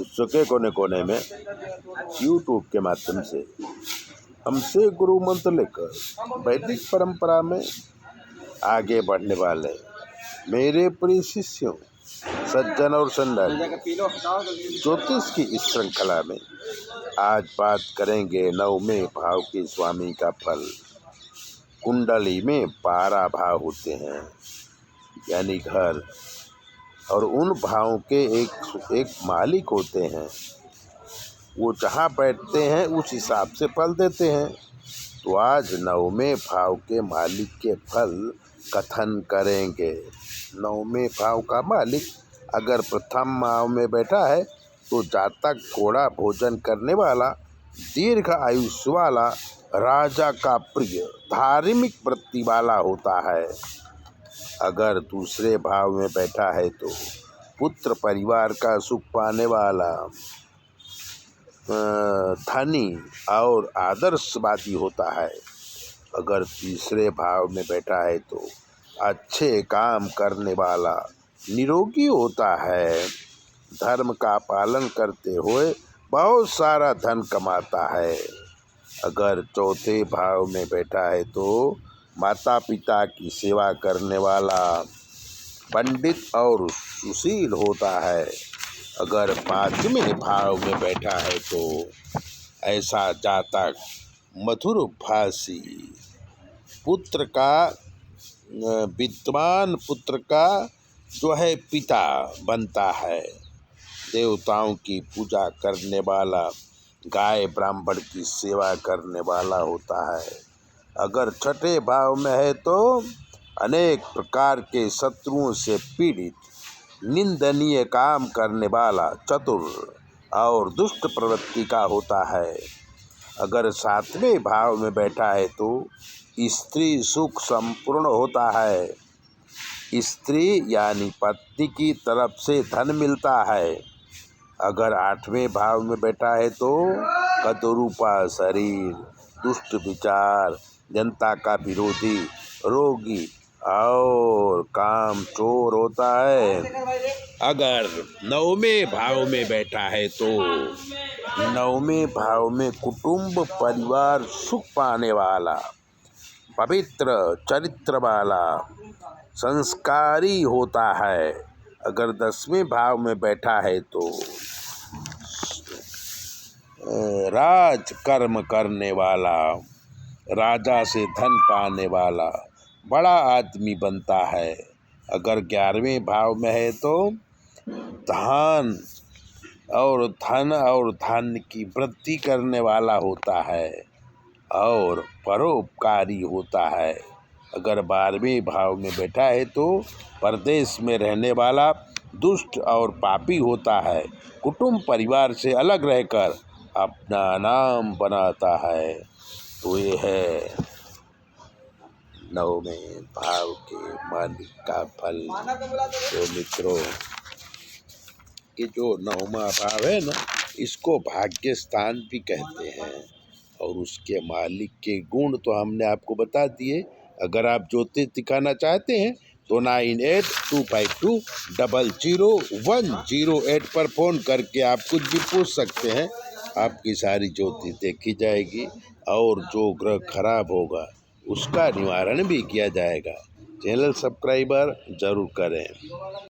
विश्व के कोने कोने में यूट्यूब के माध्यम से हमसे गुरु मंत्र लेकर वैदिक परंपरा में आगे बढ़ने वाले मेरे प्रिय शिष्यों, सज्जन और संदान, ज्योतिष की इस श्रृंखला में आज बात करेंगे 9वें भाव के स्वामी का फल। कुंडली में 12 भाव होते हैं, यानी घर, और उन भावों के एक मालिक होते हैं। वो जहाँ बैठते हैं उस हिसाब से फल देते हैं। तो आज 9वें भाव के मालिक के फल कथन करेंगे। 9वें भाव का मालिक अगर प्रथम भाव में बैठा है तो जातक थोड़ा भोजन करने वाला, दीर्घ आयुष्य वाला, राजा का प्रिय, धार्मिक वृत्ति वाला होता है। अगर दूसरे भाव में बैठा है तो पुत्र परिवार का सुख पाने वाला, धनी और आदर्शवादी होता है। अगर तीसरे भाव में बैठा है तो अच्छे काम करने वाला, निरोगी होता है। धर्म का पालन करते हुए बहुत सारा धन कमाता है। अगर चौथे भाव में बैठा है तो माता पिता की सेवा करने वाला, पंडित और सुशील होता है। अगर 5वें भाव में बैठा है तो ऐसा जातक मधुर भाषी, पुत्र का, विद्वान पुत्र का जो है पिता बनता है। देवताओं की पूजा करने वाला, गाय ब्राह्मण की सेवा करने वाला होता है। अगर 6ठे भाव में है तो अनेक प्रकार के शत्रुओं से पीड़ित, निंदनीय काम करने वाला, चतुर और दुष्ट प्रवृत्ति का होता है। अगर 7वें भाव में बैठा है तो स्त्री सुख संपूर्ण होता है। स्त्री यानी पत्नी की तरफ से धन मिलता है। अगर 8वें भाव में बैठा है तो कदरूपा शरीर, दुष्ट विचार, जनता का विरोधी, रोगी और काम चोर होता है। अगर 9वें भाव में बैठा है तो 9वें भाव में कुटुंब परिवार सुख पाने वाला, पवित्र चरित्र वाला, संस्कारी होता है। अगर 10वें भाव में बैठा है तो राज कर्म करने वाला, राजा से धन पाने वाला, बड़ा आदमी बनता है। अगर 11वें भाव में है तो धन और धान्य की वृद्धि करने वाला होता है और परोपकारी होता है। अगर 12वें भाव में बैठा है तो परदेश में रहने वाला, दुष्ट और पापी होता है। कुटुंब परिवार से अलग रहकर अपना नाम बनाता है। तो ये है 9वें भाव के मालिक का फल। तो मित्रों, कि जो 9वां भाव है ना, इसको भाग्य स्थान भी कहते हैं और उसके मालिक के गुण तो हमने आपको बता दिए। अगर आप ज्योतिष दिखाना चाहते हैं तो 9825200108 पर फ़ोन करके आप कुछ भी पूछ सकते हैं। आपकी सारी ज्योतिष देखी जाएगी और जो ग्रह खराब होगा उसका निवारण भी किया जाएगा। चैनल सब्सक्राइबर जरूर करें।